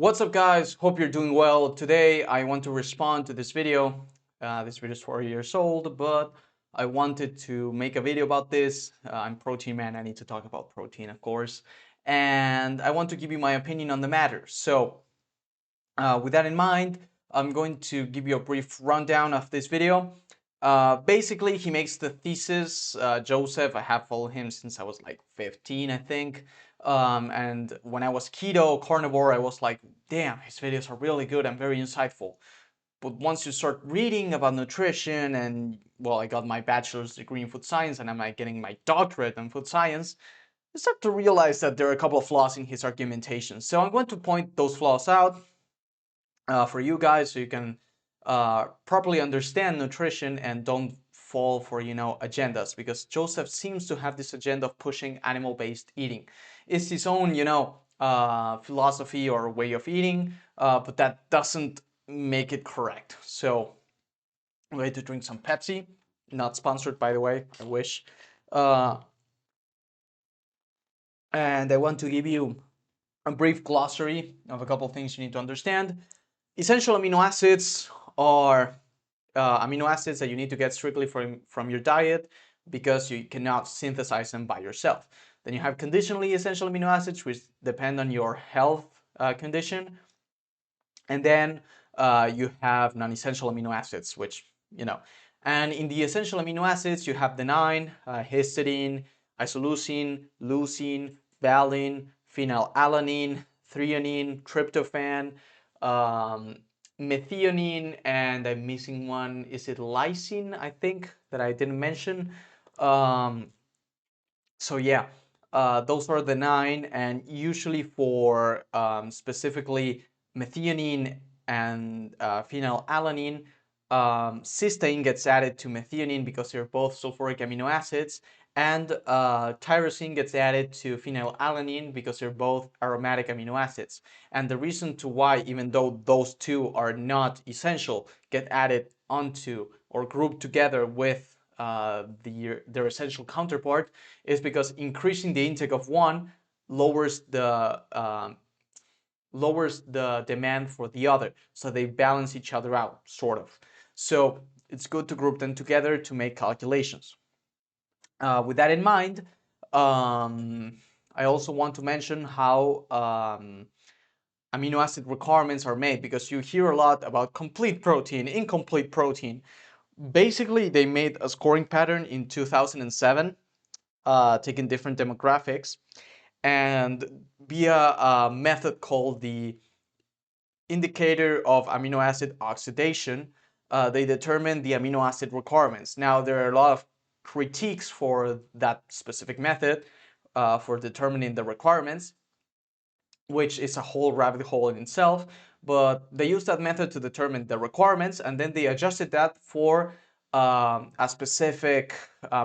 What's up, guys? Hope you're doing well. Today I want to respond to this video. This video is 4 years old, but I wanted to make a video about this. I'm Protein Man. I need to talk about protein, of course. And I want to give you my opinion on the matter. So with that in mind, I'm going to give you a brief rundown of this video. Basically, he makes the thesis. Joseph, I have followed him since I was like 15, I think. And when I was keto, carnivore, I was like, damn, his videos are really good and very insightful. But once you start reading about nutrition and, well, I got my bachelor's degree in food science and I'm like getting my doctorate in food science, you start to realize that there are a couple of flaws in his argumentation. So I'm going to point those flaws out for you guys so you can properly understand nutrition and don't fall for agendas, because Joseph seems to have this agenda of pushing animal-based eating. It's his own philosophy or way of eating, but that doesn't make it correct. So I'm going to drink some Pepsi, not sponsored by the way, I wish. And I want to give you a brief glossary of a couple of things you need to understand. Essential amino acids are amino acids that you need to get strictly from your diet because you cannot synthesize them by yourself. Then you have conditionally essential amino acids, which depend on your health condition. And then you have non-essential amino acids, which, and in the essential amino acids, you have the 9, histidine, isoleucine, leucine, valine, phenylalanine, threonine, tryptophan, um, methionine, and I'm missing one. Is it lysine? I think that I didn't mention. Um, so yeah, those are the 9, and usually for specifically methionine and phenylalanine, cysteine gets added to methionine because they're both sulfuric amino acids, and tyrosine gets added to phenylalanine because they're both aromatic amino acids. And the reason to why, even though those two are not essential, get added onto or grouped together with their essential counterpart is because increasing the intake of one lowers the demand for the other, so they balance each other out, sort of. So it's good to group them together to make calculations. With that in mind, I also want to mention how amino acid requirements are made, because you hear a lot about complete protein, incomplete protein. Basically, they made a scoring pattern in 2007, taking different demographics, and via a method called the indicator of amino acid oxidation, they determine the amino acid requirements. Now, there are a lot of critiques for that specific method for determining the requirements, which is a whole rabbit hole in itself. But they used that method to determine the requirements, and then they adjusted that for a specific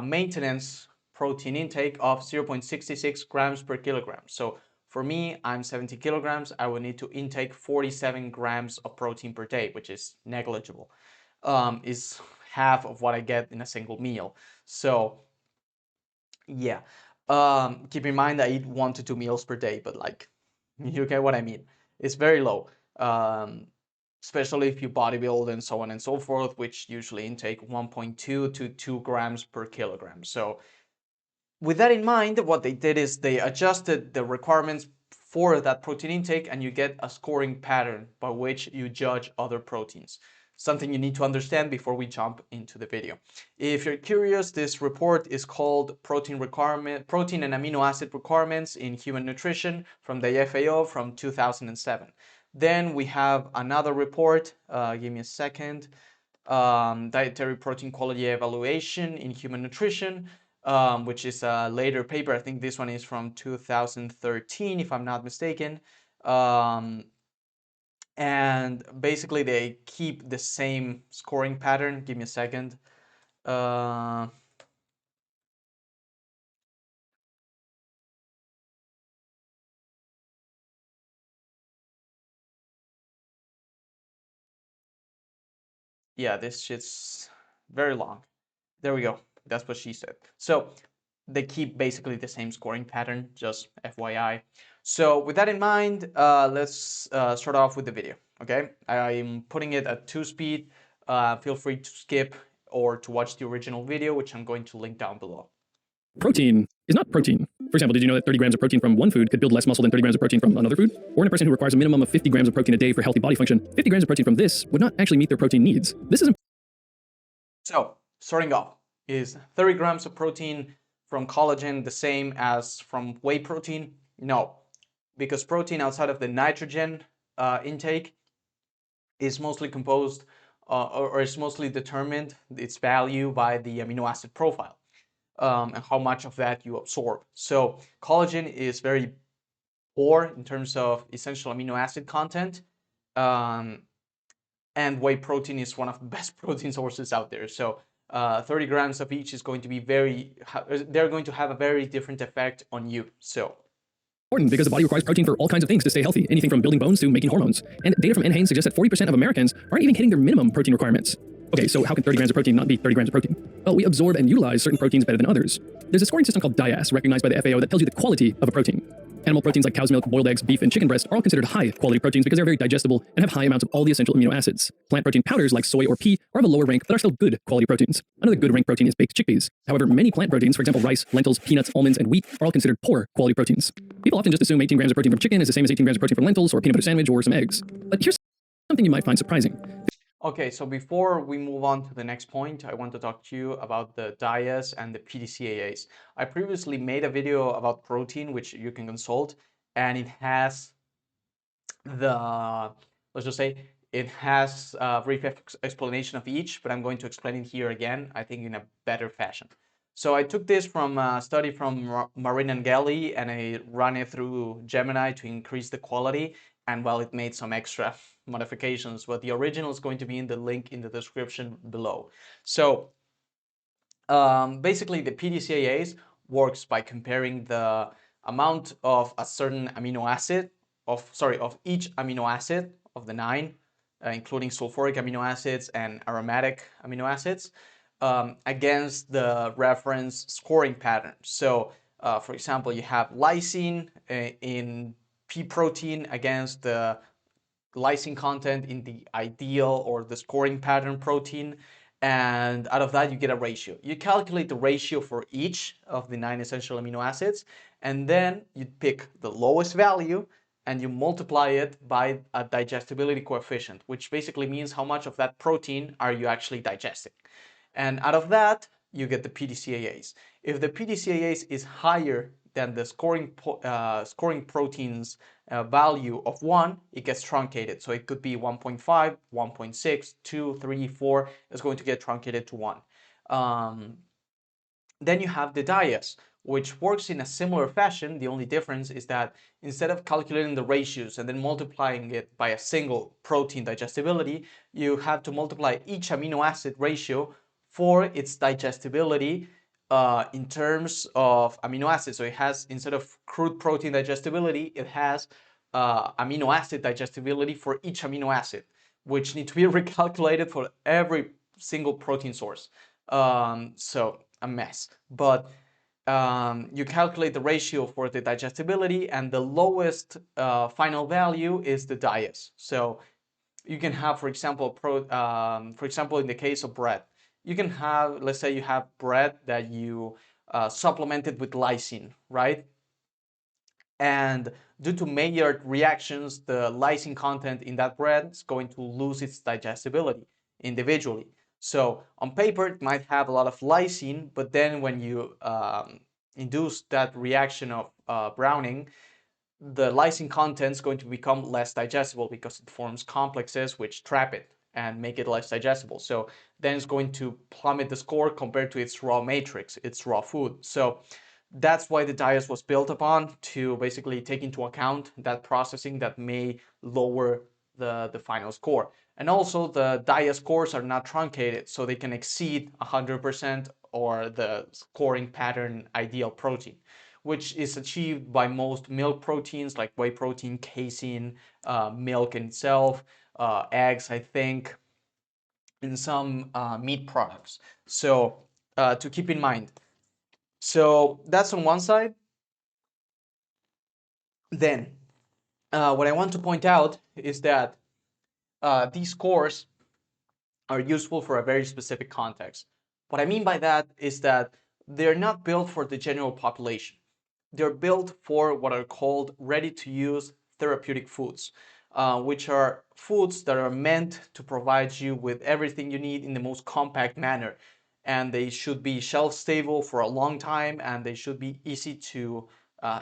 maintenance protein intake of 0.66 grams per kilogram. So for me, I'm 70 kilograms. I would need to intake 47 grams of protein per day, which is negligible. Is half of what I get in a single meal. So yeah, keep in mind I eat 1 to 2 meals per day, but like, you get what I mean. It's very low, especially if you bodybuild and so on and so forth, which usually intake 1.2 to 2 grams per kilogram. So with that in mind, what they did is they adjusted the requirements for that protein intake, and you get a scoring pattern by which you judge other proteins. Something you need to understand before we jump into the video. If you're curious, this report is called Protein and Amino Acid Requirements in Human Nutrition from the FAO from 2007. Then we have another report, give me a second, Dietary Protein Quality Evaluation in Human Nutrition, which is a later paper. I think this one is from 2013, if I'm not mistaken. And basically they keep the same scoring pattern. Give me a second. Yeah, this shit's very long. There we go. That's what she said. So they keep basically the same scoring pattern, just FYI. So with that in mind, let's start off with the video, okay? I'm putting it at 2 speed. Feel free to skip or to watch the original video, which I'm going to link down below. Protein is not protein. For example, did you know that 30 grams of protein from one food could build less muscle than 30 grams of protein from another food? Or in a person who requires a minimum of 50 grams of protein a day for healthy body function, 50 grams of protein from this would not actually meet their protein needs. This is So, starting off, is 30 grams of protein from collagen the same as from whey protein? No, because protein outside of the nitrogen intake is mostly composed or is mostly determined its value by the amino acid profile and how much of that you absorb. So collagen is very poor in terms of essential amino acid content. And whey protein is one of the best protein sources out there. So 30 grams of each is going to be they're going to have a very different effect on you. So important because the body requires protein for all kinds of things to stay healthy, anything from building bones to making hormones. And data from NHANES suggests that 40% of Americans aren't even hitting their minimum protein requirements. Okay, so how can 30 grams of protein not be 30 grams of protein? Well, we absorb and utilize certain proteins better than others. There's a scoring system called DIAS, recognized by the FAO, that tells you the quality of a protein. Animal proteins like cow's milk, boiled eggs, beef, and chicken breast are all considered high-quality proteins because they're very digestible and have high amounts of all the essential amino acids. Plant protein powders like soy or pea are of a lower rank but are still good quality proteins. Another good rank protein is baked chickpeas. However, many plant proteins, for example rice, lentils, peanuts, almonds, and wheat, are all considered poor quality proteins. People often just assume 18 grams of protein from chicken is the same as 18 grams of protein from lentils or a peanut butter sandwich or some eggs. But here's something you might find surprising. okay, so before we move on to the next point, I want to talk to you about the DIAS and the PDCAAs. I previously made a video about protein, which you can consult, and it has let's just say, it has a brief explanation of each, but I'm going to explain it here again, I think in a better fashion. So I took this from a study from Marin and Gelly, and I ran it through Gemini to increase the quality, and well, it made some extra modifications, but the original is going to be in the link in the description below. So basically the PDCAAs works by comparing the amount of a certain amino acid of each amino acid of the 9, including sulfuric amino acids and aromatic amino acids, against the reference scoring pattern. So for example, you have lysine in pea protein against the lysine content in the ideal or the scoring pattern protein, and out of that you get a ratio. You calculate the ratio for each of the 9 essential amino acids, and then you pick the lowest value and you multiply it by a digestibility coefficient, which basically means how much of that protein are you actually digesting. And out of that, you get the PDCAAs. If the PDCAAs is higher than the scoring protein's value of 1, it gets truncated. So it could be 1.5, 1.6, 2, 3, 4. It's going to get truncated to 1. Then you have the DIAS, which works in a similar fashion. The only difference is that instead of calculating the ratios and then multiplying it by a single protein digestibility, you have to multiply each amino acid ratio for its digestibility in terms of amino acids. So it has, instead of crude protein digestibility, it has amino acid digestibility for each amino acid, which need to be recalculated for every single protein source. So a mess. But you calculate the ratio for the digestibility, and the lowest final value is the DIAS. So you can have, for example, in the case of bread, you can have, let's say you have bread that you supplemented with lysine, right? And due to Maillard reactions, the lysine content in that bread is going to lose its digestibility individually. So on paper, it might have a lot of lysine, but then when you induce that reaction of browning, the lysine content is going to become less digestible because it forms complexes which trap it and make it less digestible. So then it's going to plummet the score compared to its raw matrix, its raw food. So that's why the DIAS was built upon, to basically take into account that processing that may lower the final score. And also the DIAS scores are not truncated, so they can exceed 100% or the scoring pattern ideal protein, which is achieved by most milk proteins like whey protein, casein, milk in itself, eggs, I think, in some meat products. So to keep in mind. So that's on one side. Then, what I want to point out is that these scores are useful for a very specific context. What I mean by that is that they're not built for the general population. They're built for what are called ready-to-use therapeutic foods, which are foods that are meant to provide you with everything you need in the most compact manner. And they should be shelf-stable for a long time, and they should be easy to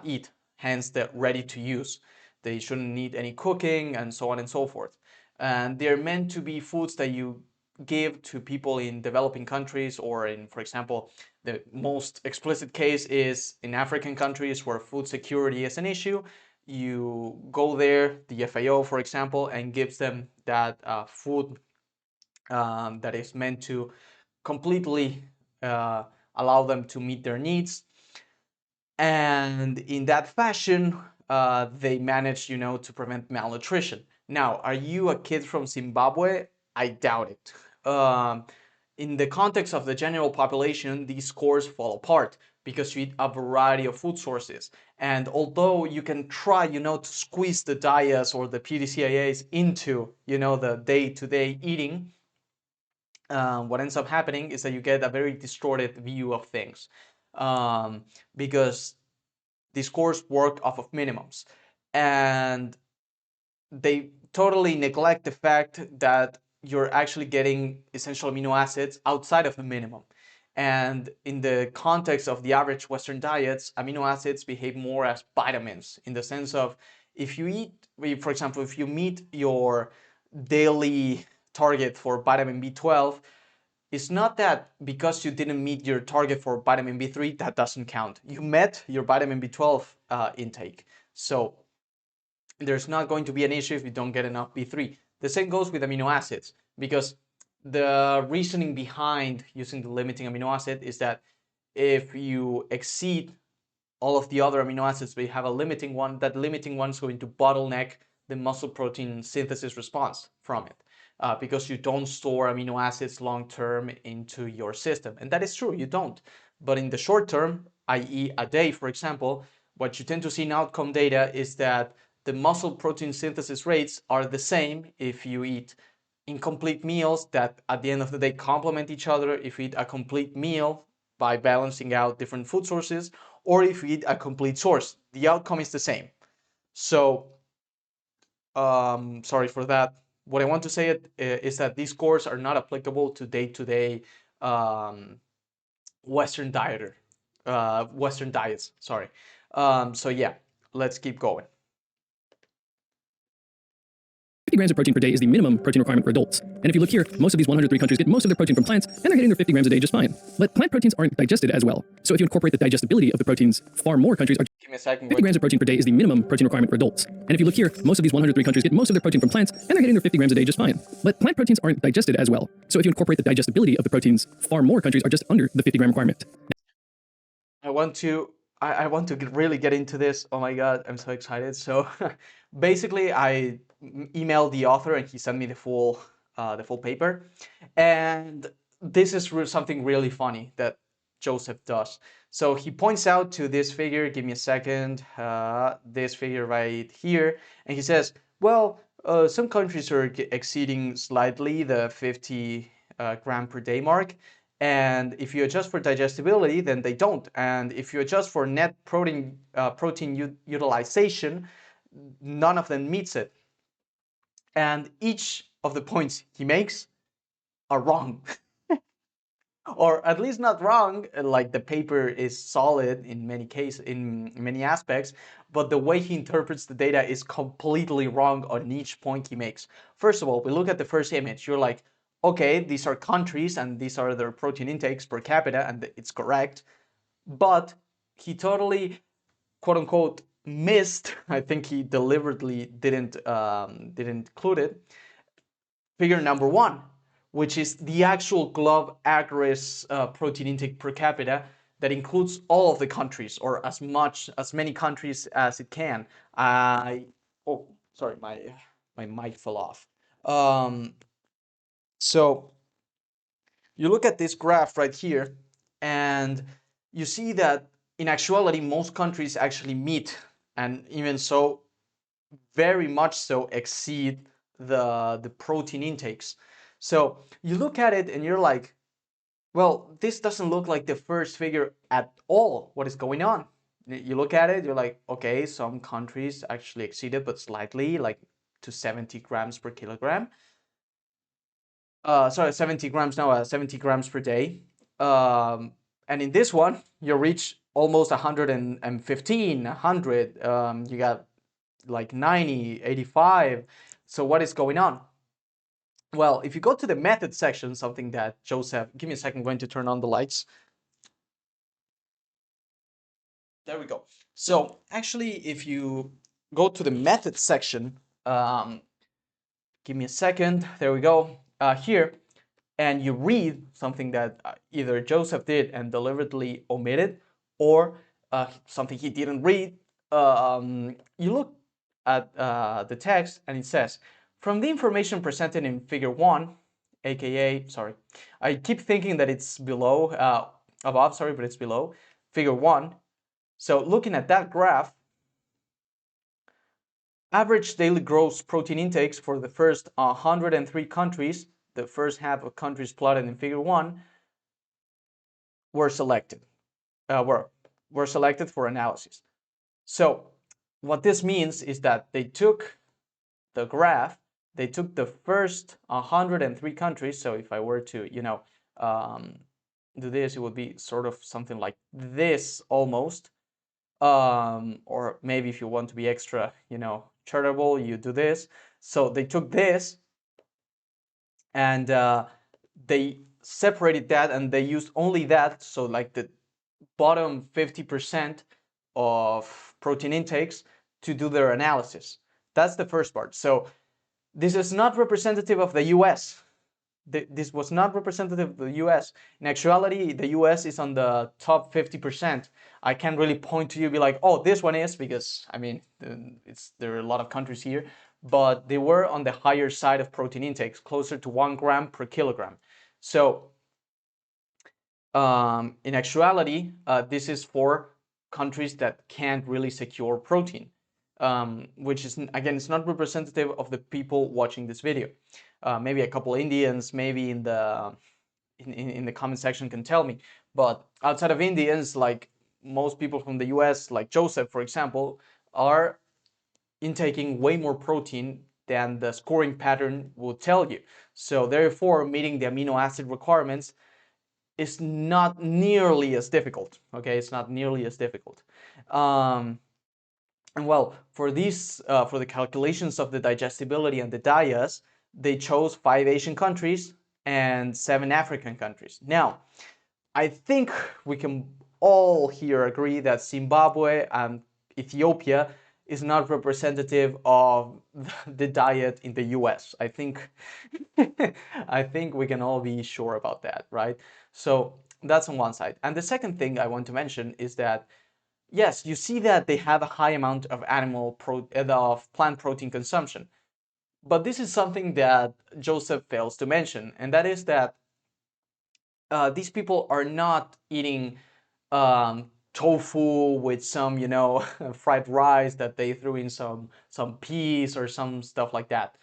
eat, hence the ready-to-use. They shouldn't need any cooking and so on and so forth. And they're meant to be foods that you give to people in developing countries, or in, for example, the most explicit case is in African countries where food security is an issue. You go there, the FAO, for example, and gives them that food that is meant to completely allow them to meet their needs. And in that fashion, they manage, to prevent malnutrition. Now, are you a kid from Zimbabwe? I doubt it. In the context of the general population, these scores fall apart because you eat a variety of food sources. And although you can try, to squeeze the DIAs or the PDCAAs into, the day-to-day eating, what ends up happening is that you get a very distorted view of things, because these scores work off of minimums, and they totally neglect the fact that you're actually getting essential amino acids outside of the minimum. And in the context of the average Western diets, amino acids behave more as vitamins, in the sense of, if you eat, for example, if you meet your daily target for vitamin B12, it's not that because you didn't meet your target for vitamin B3, that doesn't count. You met your vitamin B12 intake. So there's not going to be an issue if you don't get enough B3. The same goes with amino acids, because the reasoning behind using the limiting amino acid is that if you exceed all of the other amino acids, but you have a limiting one, that limiting one is going to bottleneck the muscle protein synthesis response from it. Because you don't store amino acids long term into your system. And that is true, you don't. But in the short term, i.e., a day, for example, what you tend to see in outcome data is that the muscle protein synthesis rates are the same if you eat incomplete meals that at the end of the day complement each other, if you eat a complete meal by balancing out different food sources, or if you eat a complete source. The outcome is the same. So, sorry for that. What I want to say is that these scores are not applicable to day-to-day Western diets. Sorry. So yeah, let's keep going. 50 grams of protein per day is the minimum protein requirement for adults. And if you look here, most of these 103 countries get most of their protein from plants, and they're hitting their 50 grams a day just fine. But plant proteins aren't digested as well. So if you incorporate the digestibility of the proteins, far more countries are... Give me a second. 50 grams of protein per day is the minimum protein requirement for adults. And if you look here, most of these 103 countries get most of their protein from plants, and they're hitting their 50 grams a day just fine. But plant proteins aren't digested as well. So if you incorporate the digestibility of the proteins, far more countries are just under the 50 gram requirement. I want to really get into this. Oh my God, I'm so excited. So basically, I emailed the author and he sent me the full paper. And this is something really funny that Joseph does. So he points out to this figure, give me a second, this figure right here, and he says, well, some countries are exceeding slightly the 50 gram per day mark. And if you adjust for digestibility, then they don't. And if you adjust for net protein utilization, none of them meets it. And each of the points he makes are wrong. Or at least not wrong, like the paper is solid in many cases, in many aspects, but the way he interprets the data is completely wrong on each point he makes. First of all, we look at the first image, you're like, okay, these are countries and these are their protein intakes per capita, and it's correct, but he totally, quote unquote, missed, I think he deliberately didn't include it, figure number one, which is the actual globe average protein intake per capita that includes all of the countries, or as many countries as it can. Oh, sorry, my mic fell off. So you look at this graph right here, and you see that in actuality, most countries actually meet and even so, very much so exceed the protein intakes. So you look at it and you're like, well, this doesn't look like the first figure at all. What is going on? You look at it, you're like, okay, some countries actually exceeded, but slightly, like to 70 grams per kilogram. Sorry, 70 grams now, 70 grams per day. And in this one, you reach almost 115, 100. You got like 90, 85. So what is going on? Well, if you go to the method section, something that Joseph, give me a second, I'm going to turn on the lights. There we go. So actually, if you go to the method section, give me a second, there we go, here, and you read something that either Joseph did and deliberately omitted, or something he didn't read, you look at the text and it says, from the information presented in figure 1, aka, sorry, I keep thinking that it's below, above, sorry, but it's below, figure 1. So looking at that graph, average daily gross protein intakes for the first 103 countries, the first half of countries plotted in figure 1, were selected, were selected for analysis. So what this means is that they took the graph, they took the first 103 countries. So if I were to, do this, it would be sort of something like this almost. Or maybe if you want to be extra, charitable, you do this. So they took this and they separated that and they used only that. So like the bottom 50% of protein intakes to do their analysis. That's the first part. So this is not representative of the US. This was not representative of the US. In actuality, the US is on the top 50%. I can't really point to you and be like, oh, this one is, because I mean, there are a lot of countries here, but they were on the higher side of protein intakes, closer to 1 gram per kilogram. So in actuality, this is for countries that can't really secure protein, which is, again, it's not representative of the people watching this video. Maybe a couple Indians, maybe in the comment section can tell me, but outside of Indians, like most people from the US, like Joseph, for example, are intaking way more protein than the scoring pattern will tell you. So therefore, meeting the amino acid requirements is not nearly as difficult. Okay, it's not nearly as difficult. And well, for these, for the calculations of the digestibility and the dias, they chose 5 Asian countries and 7 African countries. Now, I think we can all here agree that Zimbabwe and Ethiopia is not representative of the diet in the US. I think I think we can all be sure about that, right? So that's on one side. And the second thing I want to mention is that yes, you see that they have a high amount of of plant protein consumption. But this is something that Joseph fails to mention, and that is that these people are not eating tofu with some, fried rice that they threw in some peas or some stuff like that.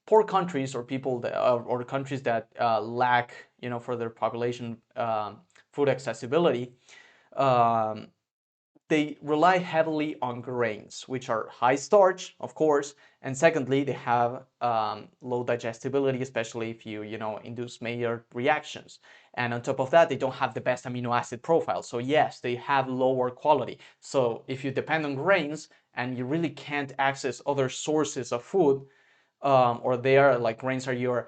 Poor countries or people that, or countries that lack, for their population food accessibility, um, they rely heavily on grains, which are high starch, of course, and secondly, they have low digestibility, especially if you induce major reactions. And on top of that, they don't have the best amino acid profile. So yes, they have lower quality. So if you depend on grains and you really can't access other sources of food, or they are like grains are your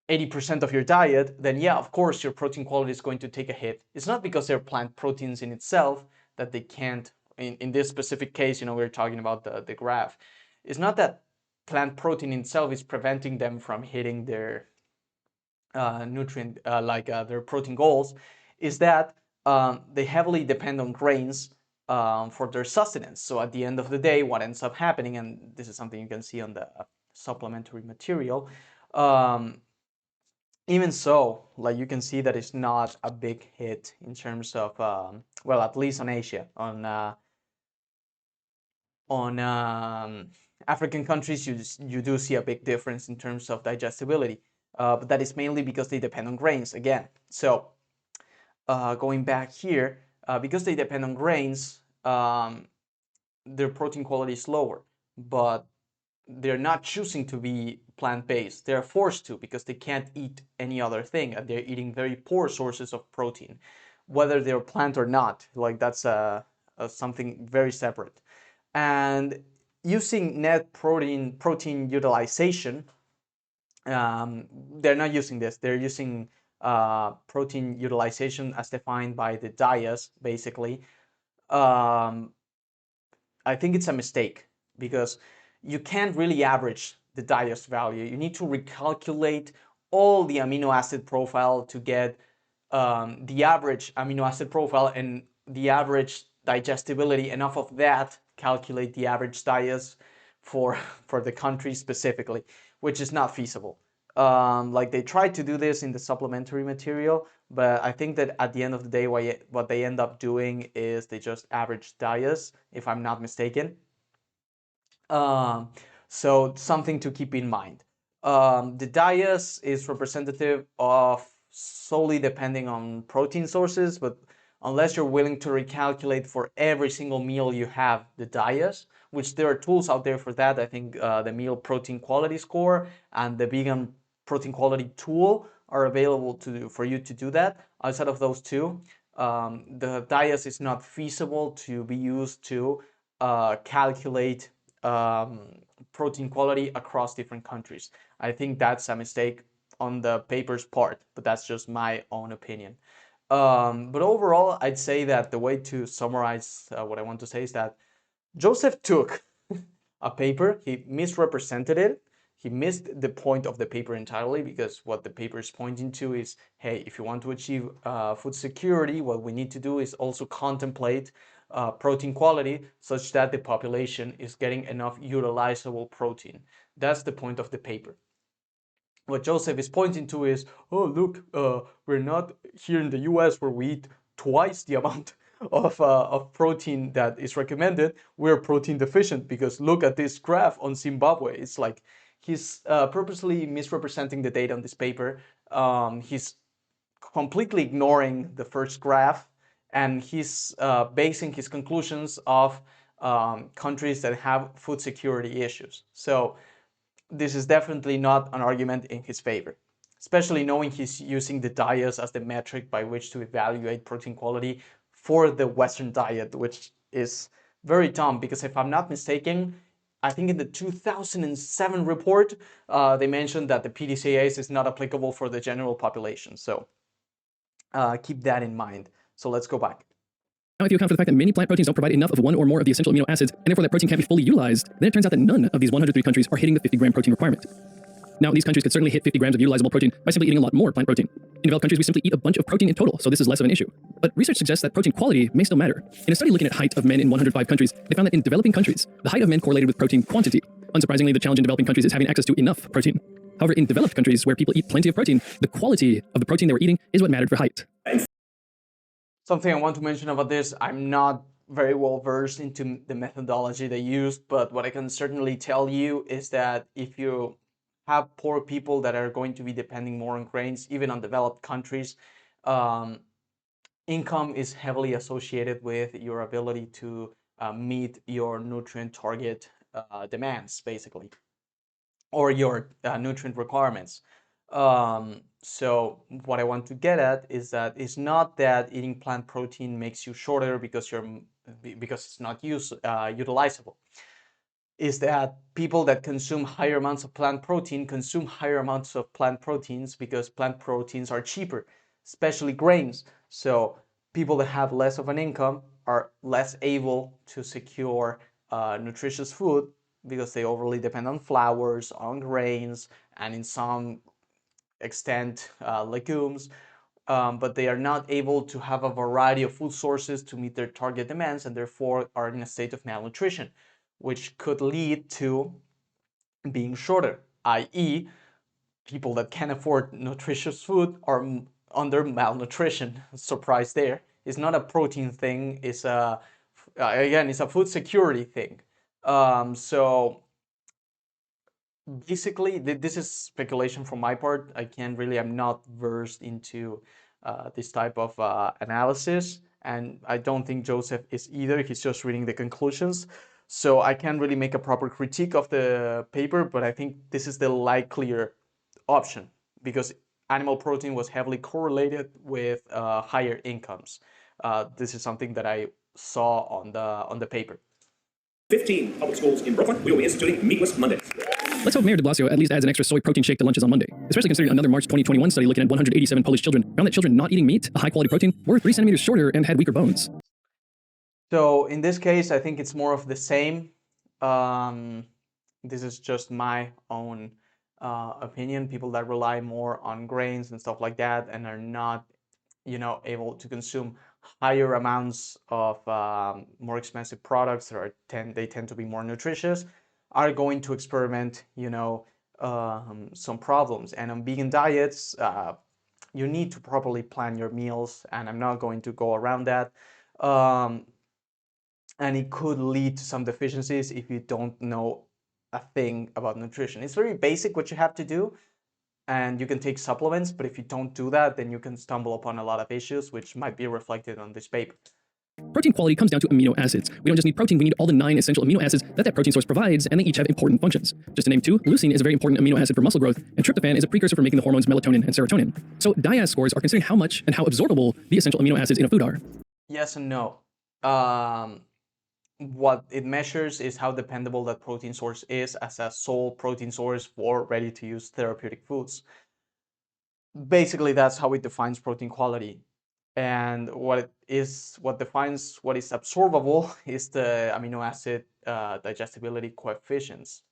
80% of your diet, then yeah, of course, your protein quality is going to take a hit. It's not because they're plant proteins in itself that they can't, in this specific case, we're talking about the graph. It's not that plant protein itself is preventing them from hitting their nutrient, their protein goals, is that they heavily depend on grains for their sustenance. So at the end of the day, what ends up happening, and this is something you can see on the supplementary material, even so, like you can see that it's not a big hit in terms of, well, at least on Asia, on on African countries, you do see a big difference in terms of digestibility, but that is mainly because they depend on grains again. So going back here, because they depend on grains, their protein quality is lower, but they're not choosing to be plant-based. They're forced to because they can't eat any other thing, and they're eating very poor sources of protein, whether they're plant or not. Like that's something very separate. And using net protein utilization, they're not using this. They're using protein utilization as defined by the DIAS, basically. Um, I think it's a mistake because you can't really average the DIAS value. You need to recalculate all the amino acid profile to get the average amino acid profile and the average digestibility. Enough of that, calculate the average DIAS for the country specifically, which is not feasible. Like they tried to do this in the supplementary material, but I think that at the end of the day, what they end up doing is they just average DIAS, if I'm not mistaken. So something to keep in mind. The DIAS is representative of solely depending on protein sources, but unless you're willing to recalculate for every single meal you have the DIAS, which there are tools out there for that. I think the Meal Protein Quality Score and the Vegan Protein Quality Tool are available for you to do that. Outside of those two, the DIAS is not feasible to be used to calculate protein quality across different countries. I think that's a mistake on the paper's part, but that's just my own opinion. But overall, I'd say that the way to summarize what I want to say is that Joseph took a paper, he misrepresented it, he missed the point of the paper entirely, because what the paper is pointing to is, hey, if you want to achieve food security, what we need to do is also contemplate protein quality such that the population is getting enough utilizable protein. That's the point of the paper. What Joseph is pointing to is, oh, look, we're not here in the US where we eat twice the amount of protein that is recommended. We're protein deficient because look at this graph on Zimbabwe. It's like he's purposely misrepresenting the data on this paper. He's completely ignoring the first graph, and he's basing his conclusions of countries that have food security issues. So this is definitely not an argument in his favor, especially knowing he's using the DIAS as the metric by which to evaluate protein quality for the Western diet, which is very dumb because if I'm not mistaken, I think in the 2007 report, they mentioned that the PDCAs is not applicable for the general population. So keep that in mind. So let's go back. Now, if you account for the fact that many plant proteins don't provide enough of one or more of the essential amino acids, and therefore that protein can't be fully utilized, then it turns out that none of these 103 countries are hitting the 50-gram protein requirement. Now, these countries could certainly hit 50 grams of utilizable protein by simply eating a lot more plant protein. In developed countries, we simply eat a bunch of protein in total, so this is less of an issue. But research suggests that protein quality may still matter. In a study looking at height of men in 105 countries, they found that in developing countries, the height of men correlated with protein quantity. Unsurprisingly, the challenge in developing countries is having access to enough protein. However, in developed countries where people eat plenty of protein, the quality of the protein they were eating is what mattered for height. Something I want to mention about this, I'm not very well versed into the methodology they used, but what I can certainly tell you is that if you have poor people that are going to be depending more on grains, even on developed countries, income is heavily associated with your ability to meet your nutrient target demands, basically, or your nutrient requirements. So what I want to get at is that it's not that eating plant protein makes you shorter because it's not utilizable. Is that people that consume higher amounts of plant protein consume higher amounts of plant proteins because plant proteins are cheaper, especially grains. So people that have less of an income are less able to secure nutritious food because they overly depend on flours, on grains, and in some extent legumes, but they are not able to have a variety of food sources to meet their target demands, and therefore are in a state of malnutrition, which could lead to being shorter, i.e., people that can't afford nutritious food are under malnutrition. Surprise there. It's not a protein thing, it's a, again, it's a food security thing. So basically, this is speculation from my part. I'm not versed into this type of analysis, and I don't think Joseph is either. He's just reading the conclusions. So I can't really make a proper critique of the paper, but I think this is the likelier option because animal protein was heavily correlated with higher incomes. This is something that I saw on the paper. 15 public schools in Brooklyn will be instituting Meatless Mondays. Let's hope Mayor de Blasio at least adds an extra soy protein shake to lunches on Monday, especially considering another March 2021 study looking at 187 Polish children found that children not eating meat, a high-quality protein, were 3 centimeters shorter and had weaker bones. So in this case, I think it's more of the same. This is just my own opinion. People that rely more on grains and stuff like that and are not, able to consume higher amounts of more expensive products that they tend to be more nutritious, are going to experiment, some problems. And on vegan diets, you need to properly plan your meals, and I'm not going to go around that. And it could lead to some deficiencies if you don't know a thing about nutrition. It's very basic what you have to do, and you can take supplements, but if you don't do that, then you can stumble upon a lot of issues, which might be reflected on this paper. Protein quality comes down to amino acids. We don't just need protein, we need all the 9 essential amino acids that protein source provides, and they each have important functions. Just to name 2, leucine is a very important amino acid for muscle growth, and tryptophan is a precursor for making the hormones melatonin and serotonin. So DIAS scores are considering how much and how absorbable the essential amino acids in a food are. Yes and no. What it measures is how dependable that protein source is as a sole protein source for ready-to-use therapeutic foods. Basically, that's how it defines protein quality. And what defines what is absorbable is the amino acid digestibility coefficients.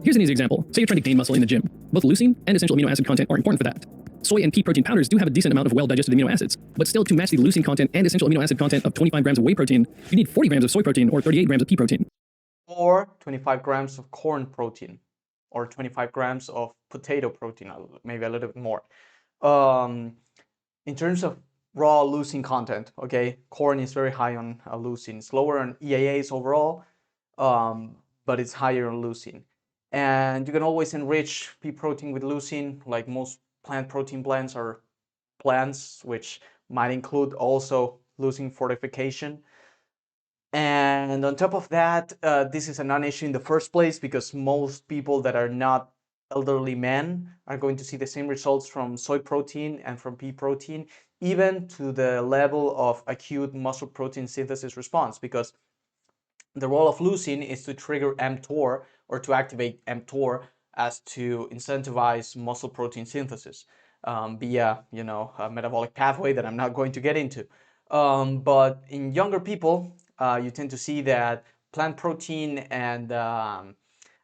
Here's an easy example. Say you're trying to gain muscle in the gym. Both leucine and essential amino acid content are important for that. Soy and pea protein powders do have a decent amount of well-digested amino acids, but still to match the leucine content and essential amino acid content of 25 grams of whey protein, you need 40 grams of soy protein or 38 grams of pea protein. Or 25 grams of corn protein, or 25 grams of potato protein, maybe a little bit more. In terms of raw leucine content, okay, corn is very high on leucine. It's lower on EAAs overall, but it's higher on leucine. And you can always enrich pea protein with leucine, like most plant protein blends or blends, which might include also leucine fortification. And on top of that, this is a non-issue in the first place because most people that are not elderly men are going to see the same results from soy protein and from pea protein, even to the level of acute muscle protein synthesis response, because the role of leucine is to trigger mTOR or to activate mTOR as to incentivize muscle protein synthesis via, a metabolic pathway that I'm not going to get into. But in younger people, you tend to see that plant protein and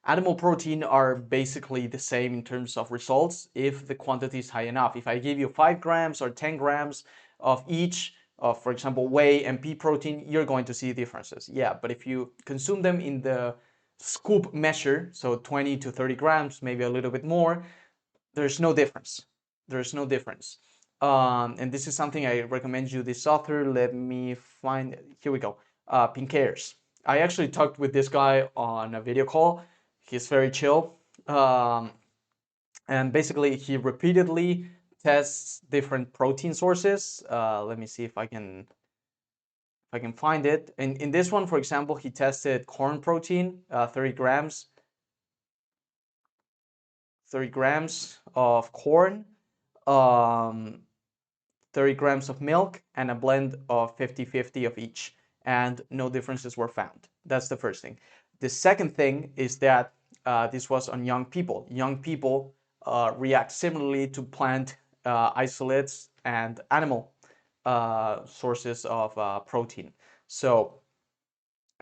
animal protein are basically the same in terms of results if the quantity is high enough. If I give you 5 grams or 10 grams of each, for example, whey and pea protein, you're going to see differences. Yeah, but if you consume them in the scoop measure, so 20 to 30 grams, maybe a little bit more, there's no difference. There's no difference. And this is something I recommend you, this author. Let me find, here we go. Pincares. I actually talked with this guy on a video call. He's very chill. And basically he repeatedly tests different protein sources. Let me see if I can find it. In this one, for example, he tested corn protein, 30 grams of corn, 30 grams of milk, and a blend of 50-50 of each, and no differences were found. That's the first thing. The second thing is that this was on young people. Young people react similarly to plant isolates and animal sources of protein. So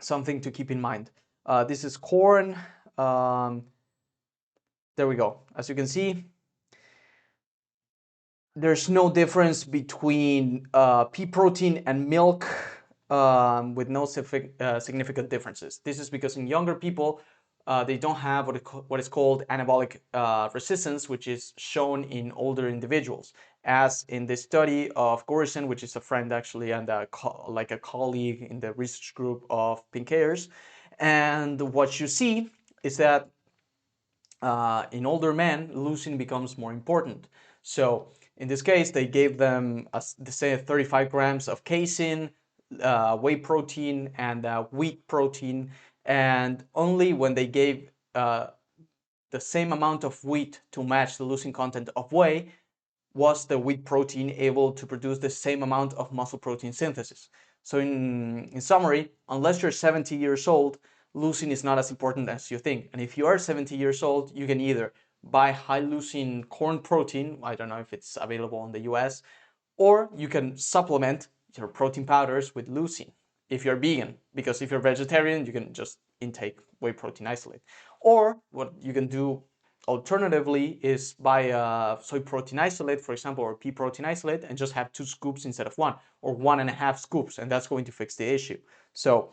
something to keep in mind. This is corn. There we go. As you can see, there's no difference between pea protein and milk with no significant differences. This is because in younger people, they don't have what is called anabolic resistance, which is shown in older individuals, as in the study of Gorison, which is a friend actually and like a colleague in the research group of Pincares. And what you see is that in older men, leucine becomes more important. So in this case, they gave them, they say, 35 grams of casein, whey protein, and wheat protein. And only when they gave the same amount of wheat to match the leucine content of whey was the wheat protein able to produce the same amount of muscle protein synthesis. So in summary, unless you're 70 years old, leucine is not as important as you think. And if you are 70 years old, you can either buy high leucine corn protein, I don't know if it's available in the US, or you can supplement your protein powders with leucine if you're vegan, because if you're vegetarian, you can just intake whey protein isolate. Or what you can do alternatively is buy a soy protein isolate, for example, or pea protein isolate, and just have 2 scoops instead of 1, or 1.5 scoops, and that's going to fix the issue. So,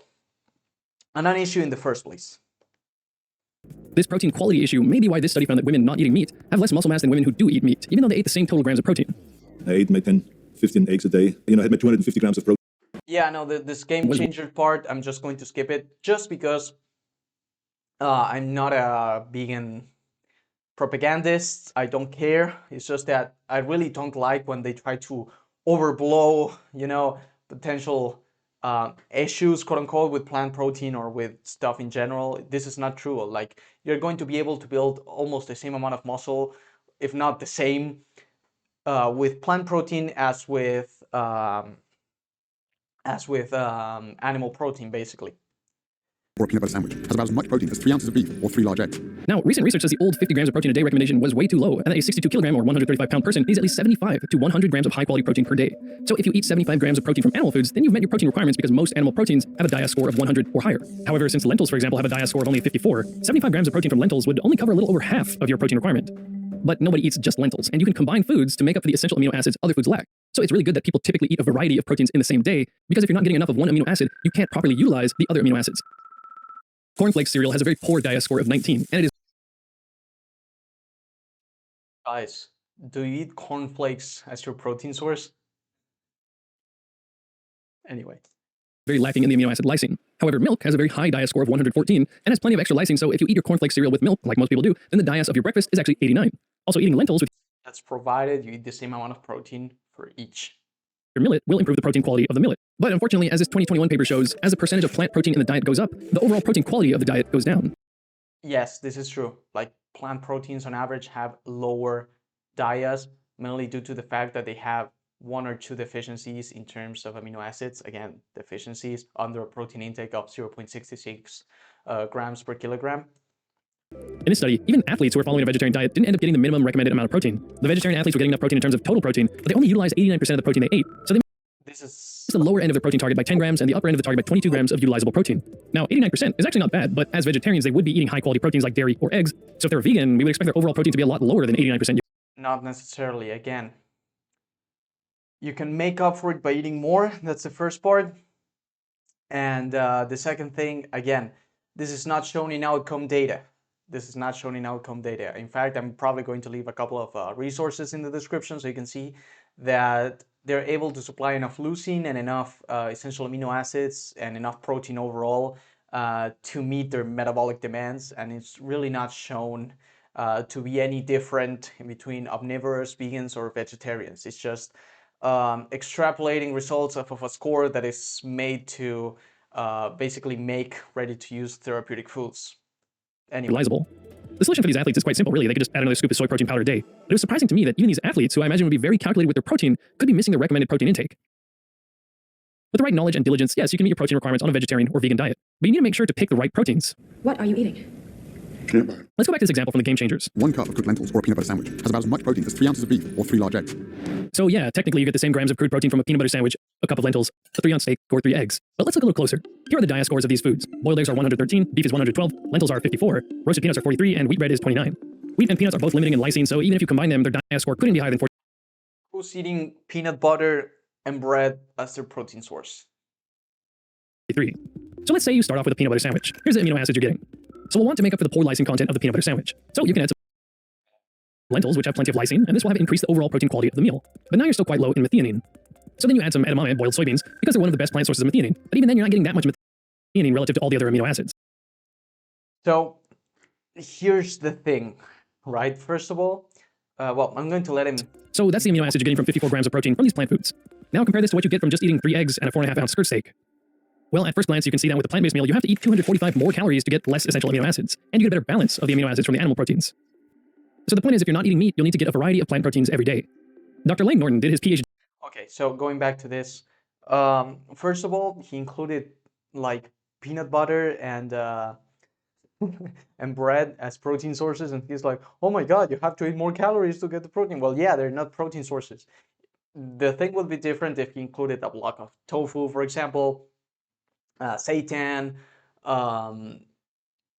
a non-issue in the first place. This protein quality issue may be why this study found that women not eating meat have less muscle mass than women who do eat meat, even though they ate the same total grams of protein. I ate my 10, 15 eggs a day. I had my 250 grams of protein. Yeah, no, this game changer part, I'm just going to skip it, just because I'm not a vegan propagandist. I don't care. It's just that I really don't like when they try to overblow, potential issues, quote unquote, with plant protein or with stuff in general. This is not true. Like, you're going to be able to build almost the same amount of muscle, if not the same, with plant protein as with animal protein, basically. Or a peanut butter sandwich has about as much protein as 3 ounces of beef or 3 large eggs. Now, recent research says the old 50 grams of protein a day recommendation was way too low, and that a 62 kilogram or 135 pound person needs at least 75 to 100 grams of high quality protein per day. So if you eat 75 grams of protein from animal foods, then you've met your protein requirements because most animal proteins have a DIAS score of 100 or higher. However, since lentils, for example, have a DIAS score of only 54, 75 grams of protein from lentils would only cover a little over half of your protein requirement. But nobody eats just lentils, and you can combine foods to make up for the essential amino acids other foods lack. So it's really good that people typically eat a variety of proteins in the same day, because if you're not getting enough of one amino acid, you can't properly utilize the other amino acids. Cornflakes cereal has a very poor DIAS score of 19, and it is Guys, do you eat cornflakes as your protein source? Anyway. very lacking in the amino acid lysine. However, milk has a very high DIAS score of 114 and has plenty of extra lysine, so if you eat your cornflake cereal with milk, like most people do, then the DIAS of your breakfast is actually 89. Also, eating lentils with That's provided you eat the same amount of protein for each. your millet will improve the protein quality of the millet. But unfortunately, as this 2021 paper shows, as the percentage of plant protein in the diet goes up, the overall protein quality of the diet goes down. Yes, this is true. Like, plant proteins on average have lower DIAS, mainly due to the fact that they have 1 or 2 deficiencies in terms of amino acids. Again, deficiencies under a protein intake of 0.66 grams per kilogram. In this study, even athletes who were following a vegetarian diet didn't end up getting the minimum recommended amount of protein. The vegetarian athletes were getting enough protein in terms of total protein, but they only utilized 89% of the protein they ate. So they This is missed the lower end of the protein target by 10 grams and the upper end of the target by 22 grams of utilizable protein. Now, 89% is actually not bad, but as vegetarians, they would be eating high quality proteins like dairy or eggs. So if they're vegan, we would expect their overall protein to be a lot lower than 89%. not necessarily. Again, you can make up for it by eating more. That's the first part. And the second thing, again, this is not shown in outcome data. This is not shown in outcome data. In fact, I'm probably going to leave a couple of resources in the description so you can see that they're able to supply enough leucine and enough essential amino acids and enough protein overall to meet their metabolic demands. And it's really not shown to be any different in between omnivores, vegans, or vegetarians. It's just extrapolating results of a score that is made to basically make ready-to-use therapeutic foods. Anyway. Utilizable. The solution for these athletes is quite simple, really. They could just add another scoop of soy protein powder a day. But it was surprising to me that even these athletes, who I imagine would be very calculated with their protein, could be missing their recommended protein intake. With the right knowledge and diligence, yes, you can meet your protein requirements on a vegetarian or vegan diet, but you need to make sure to pick the right proteins. What are you eating? Peanut butter. Let's go back to this example from the Game Changers. 1 cup of cooked lentils or a peanut butter sandwich has about as much protein as 3 ounces of beef or 3 large eggs. So yeah, technically you get the same grams of crude protein from a peanut butter sandwich, a cup of lentils, a 3-ounce steak, or 3 eggs. But let's look a little closer. Here are the DIAS scores of these foods. Boiled eggs are 113, beef is 112, lentils are 54, roasted peanuts are 43, and wheat bread is 29. Wheat and peanuts are both limiting in lysine, so even if you combine them, their DIAS score couldn't be higher than 40. Who's eating peanut butter and bread as their protein source? 43. So let's say you start off with a peanut butter sandwich. Here's the amino acids you're getting. So we'll want to make up for the poor lysine content of the peanut butter sandwich. So you can add some lentils, which have plenty of lysine, and this will have increased the overall protein quality of the meal. But now you're still quite low in methionine. So then you add some edamame, boiled soybeans, because they're one of the best plant sources of methionine. But even then, you're not getting that much methionine relative to all the other amino acids. So here's the thing, right? First of all, well, I'm going to let him. So that's the amino acids you're getting from 54 grams of protein from these plant foods. Now compare this to what you get from just eating 3 eggs and a 4.5 ounce skirt steak. Well, at first glance, you can see that with the plant-based meal, you have to eat 245 more calories to get less essential amino acids, and you get a better balance of the amino acids from the animal proteins. So the point is, if you're not eating meat, you'll need to get a variety of plant proteins every day. Dr. Lane Norton did his PhD. Okay, so going back to this, first of all, he included like peanut butter and and bread as protein sources, and he's like, oh my god, you have to eat more calories to get the protein. Well, yeah, they're not protein sources. The thing would be different if he included a block of tofu, for example, seitan,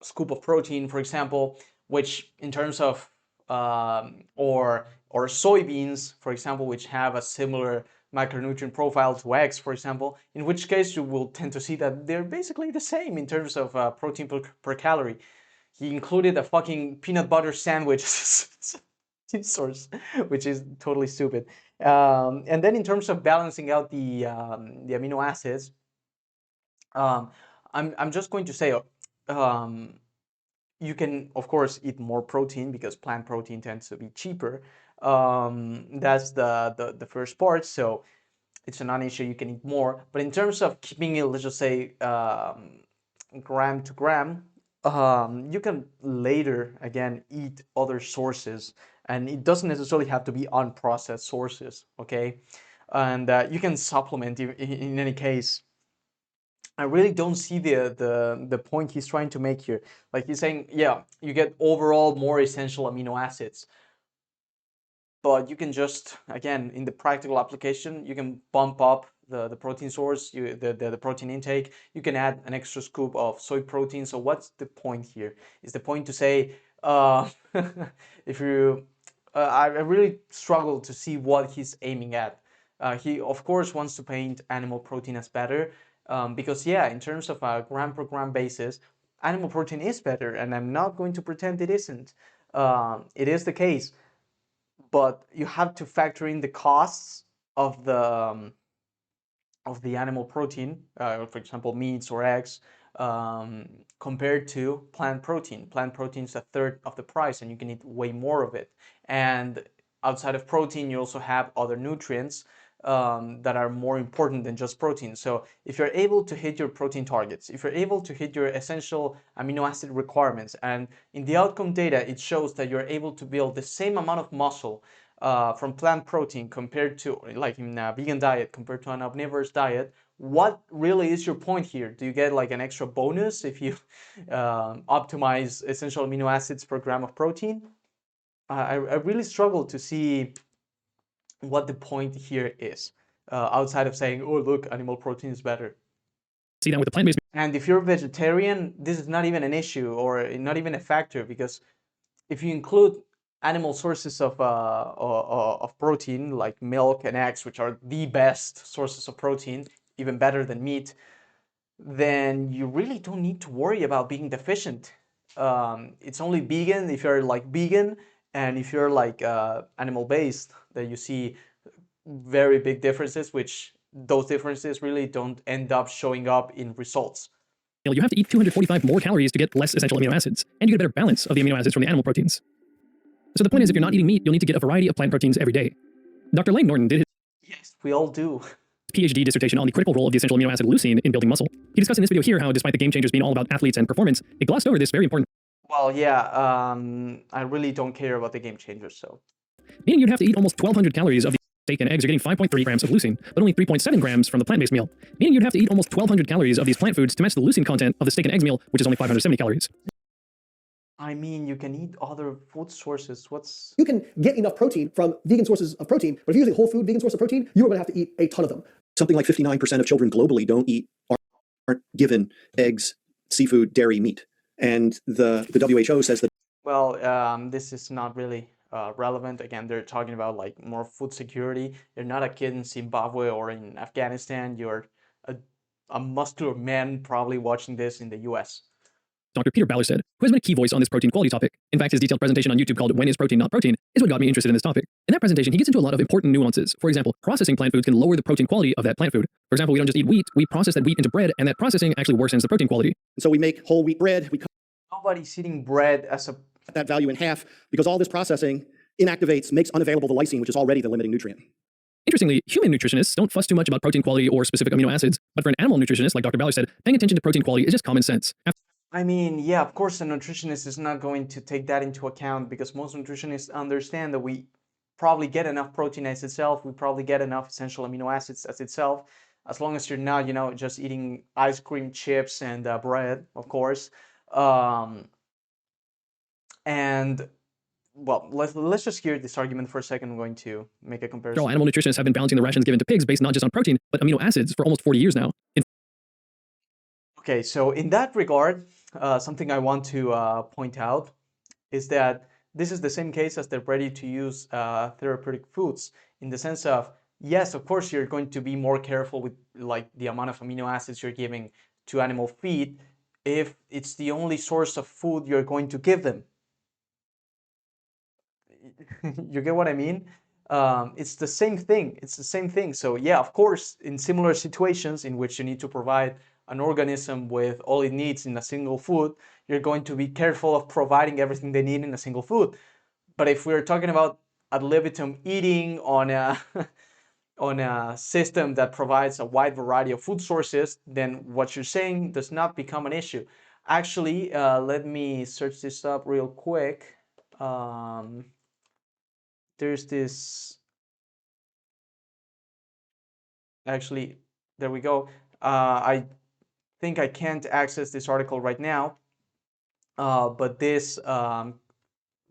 scoop of protein, for example, which in terms of or soybeans, for example, which have a similar macronutrient profile to eggs, for example, in which case you will tend to see that they're basically the same in terms of protein per calorie. He included a fucking peanut butter sandwich source, which is totally stupid. And then in terms of balancing out the amino acids, I'm just going to say you can of course eat more protein because plant protein tends to be cheaper. That's the first part, so it's a non-issue, you can eat more. But in terms of keeping it, let's just say gram to gram, you can later again eat other sources, and it doesn't necessarily have to be unprocessed sources, okay? And you can supplement in any case. I really don't see the point he's trying to make here. Like he's saying, yeah, you get overall more essential amino acids, but you can just, again, in the practical application, you can bump up the protein source, the protein intake. You can add an extra scoop of soy protein. So what's the point here? Is the point to say, if you, I really struggle to see what he's aiming at. He, of course, wants to paint animal protein as better, because, yeah, in terms of a gram per gram basis, animal protein is better, and I'm not going to pretend it isn't. It is the case. But you have to factor in the costs of the animal protein, for example, meats or eggs, compared to plant protein. Plant protein is a third of the price, and you can eat way more of it. And outside of protein, you also have other nutrients that are more important than just protein. So if you're able to hit your protein targets, if you're able to hit your essential amino acid requirements, and in the outcome data, it shows that you're able to build the same amount of muscle from plant protein compared to, like in a vegan diet, compared to an omnivorous diet, what really is your point here? Do you get like an extra bonus if you optimize essential amino acids per gram of protein? I really struggle to see what the point here is, outside of saying, oh, look, animal protein is better. See that with the plant-based. And if you're a vegetarian, this is not even an issue or not even a factor, because if you include animal sources of protein like milk and eggs, which are the best sources of protein, even better than meat, then you really don't need to worry about being deficient. It's only vegan if you're like vegan, and if you're like animal-based, that you see very big differences, which those differences really don't end up showing up in results. You have to eat 245 more calories to get less essential amino acids, and you get a better balance of the amino acids from the animal proteins. So the point is, if you're not eating meat, you'll need to get a variety of plant proteins every day. Dr. Lane Norton did his Yes, we all do. PhD dissertation on the critical role of the essential amino acid leucine in building muscle. He discussed in this video here how, despite the game changers being all about athletes and performance, it glossed over this very important. Well, yeah, I really don't care about the game changers, so. Meaning you'd have to eat almost 1,200 calories of the steak and eggs. You're getting 5.3 grams of leucine, but only 3.7 grams from the plant-based meal. Meaning you'd have to eat almost 1,200 calories of these plant foods to match the leucine content of the steak and eggs meal, which is only 570 calories. I mean, you can eat other food sources. What's... You can get enough protein from vegan sources of protein, but if you're using whole food vegan source of protein, you're going to have to eat a ton of them. Something like 59% of children globally don't eat, aren't given eggs, seafood, dairy, meat. And the WHO says that. Well, this is not really relevant. Again, they're talking about like more food security. You're not a kid in Zimbabwe or in Afghanistan. You're a muscular man probably watching this in the US. Dr. Peter Ballerstedt, who has been a key voice on this protein quality topic. In fact, his detailed presentation on YouTube called When is Protein Not Protein is what got me interested in this topic. In that presentation, he gets into a lot of important nuances. For example, processing plant foods can lower the protein quality of that plant food. For example, we don't just eat wheat, we process that wheat into bread, and that processing actually worsens the protein quality. So we make whole wheat bread. nobody's eating bread as a that value in half because all this processing inactivates, makes unavailable the lysine, which is already the limiting nutrient. Interestingly, human nutritionists don't fuss too much about protein quality or specific amino acids, but for an animal nutritionist, like Dr. Ballard said, paying attention to protein quality is just common sense. I mean, yeah, of course, a nutritionist is not going to take that into account because most nutritionists understand that we probably get enough protein as itself. We probably get enough essential amino acids as itself, as long as you're not, just eating ice cream, chips, and bread, of course. And well, let's just hear this argument for a second. I'm going to make a comparison. All animal nutritionists have been balancing the rations given to pigs based not just on protein, but amino acids for almost 40 years now. Okay, so in that regard, something I want to point out is that this is the same case as the ready-to-use therapeutic foods, in the sense of, yes, of course, you're going to be more careful with like the amount of amino acids you're giving to animal feed if it's the only source of food you're going to give them. You get what I mean? It's the same thing. It's the same thing. So yeah, of course, in similar situations in which you need to provide an organism with all it needs in a single food, you're going to be careful of providing everything they need in a single food. But if we're talking about ad libitum eating on a on a system that provides a wide variety of food sources, then what you're saying does not become an issue. Actually, let me search this up real quick. There's this, actually, there we go. I think I can't access this article right now, but this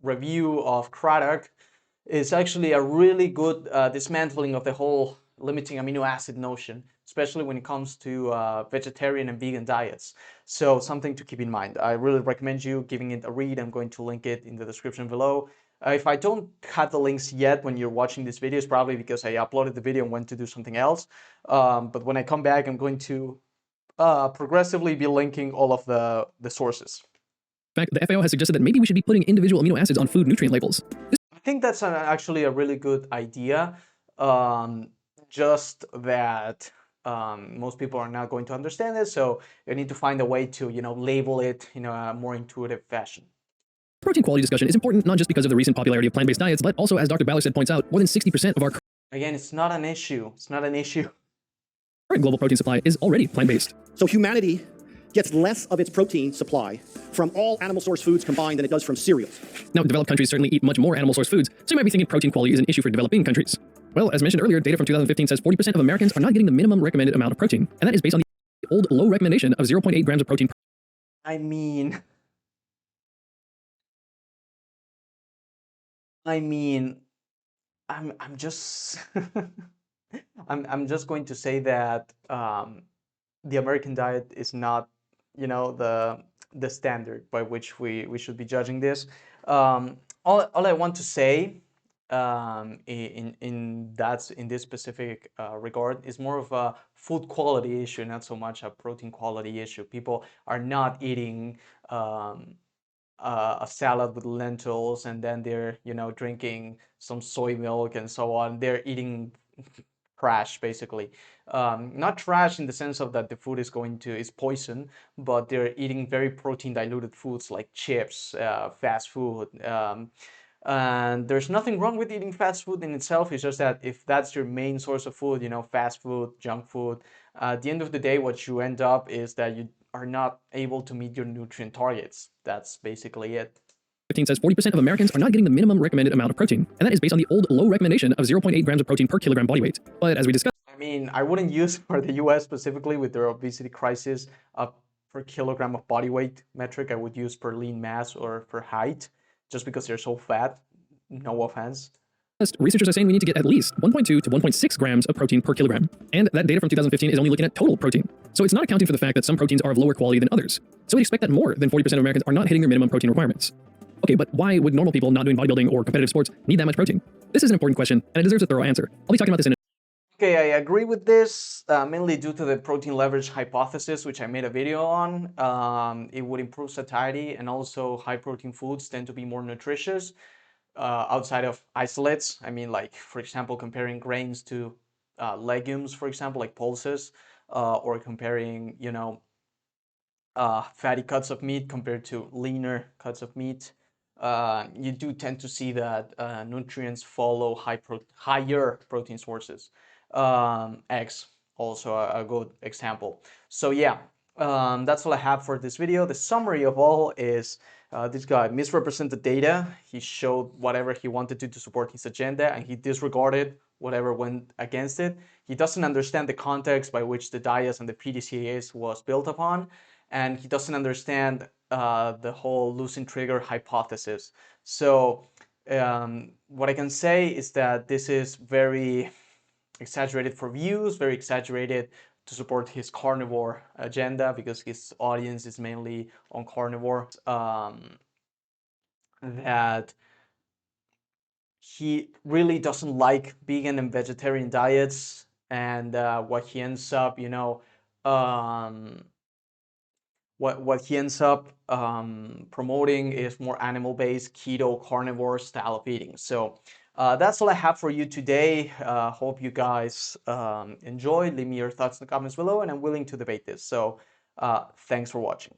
review of Craddock is actually a really good dismantling of the whole limiting amino acid notion, especially when it comes to vegetarian and vegan diets. So something to keep in mind. I really recommend you giving it a read. I'm going to link it in the description below. If I don't have the links yet when you're watching this video, it's probably because I uploaded the video and went to do something else. But when I come back, I'm going to progressively be linking all of the sources. In fact, the FAO has suggested that maybe we should be putting individual amino acids on food nutrient labels. I think that's actually a really good idea. Just that most people are not going to understand it, so you need to find a way to, label it in a more intuitive fashion. Protein quality discussion is important not just because of the recent popularity of plant-based diets, but also, as Dr. Ballard said, points out, more than 60% of our Again, it's not an issue. It's not an issue. current global protein supply is already plant-based. So humanity gets less of its protein supply from all animal source foods combined than it does from cereals. Now, developed countries certainly eat much more animal source foods, so you might be thinking protein quality is an issue for developing countries. Well, as mentioned earlier, data from 2015 says 40% of Americans are not getting the minimum recommended amount of protein, and that is based on the old low recommendation of 0.8 grams of protein. I mean, I'm just I'm just going to say that the American diet is not, the standard by which we should be judging this. All I want to say in this specific regard is more of a food quality issue, not so much a protein quality issue. People are not eating a salad with lentils and then they're drinking some soy milk and so on. They're eating trash, basically. Not trash in the sense of that the food is poison, but they're eating very protein diluted foods like chips, fast food. And there's nothing wrong with eating fast food in itself. It's just that if that's your main source of food, fast food, junk food, at the end of the day, what you end up is that you are not able to meet your nutrient targets. That's basically it. 15 says 40% of Americans are not getting the minimum recommended amount of protein, and that is based on the old low recommendation of 0.8 grams of protein per kilogram body weight. But as we discussed, I mean, I wouldn't use for the US specifically with their obesity crisis per kilogram of body weight metric. I would use per lean mass or per height, just because they're so fat. No offense. researchers are saying we need to get at least 1.2 to 1.6 grams of protein per kilogram. And that data from 2015 is only looking at total protein. So it's not accounting for the fact that some proteins are of lower quality than others. So we'd expect that more than 40% of Americans are not hitting their minimum protein requirements. Okay, but why would normal people not doing bodybuilding or competitive sports need that much protein? This is an important question, and it deserves a thorough answer. I'll be talking about this in Okay, I agree with this, mainly due to the protein leverage hypothesis, which I made a video on. It would improve satiety, and also high protein foods tend to be more nutritious outside of isolates. I mean, like, for example, comparing grains to legumes, for example, like pulses, or comparing, fatty cuts of meat compared to leaner cuts of meat, you do tend to see that nutrients follow higher protein sources. Eggs, also a good example. So yeah, that's all I have for this video. The summary of all is this guy misrepresented data. He showed whatever he wanted to support his agenda, and he disregarded whatever went against it. He doesn't understand the context by which the DIAS and the PDCAs was built upon, and he doesn't understand the whole losing trigger hypothesis. So what I can say is that this is very exaggerated for views, very exaggerated to support his carnivore agenda, because his audience is mainly on carnivore. That he really doesn't like vegan and vegetarian diets, and what he ends up, what he ends up promoting is more animal-based, keto, carnivore style of eating. So that's all I have for you today. Hope you guys enjoyed. Leave me your thoughts in the comments below, and I'm willing to debate this. So thanks for watching.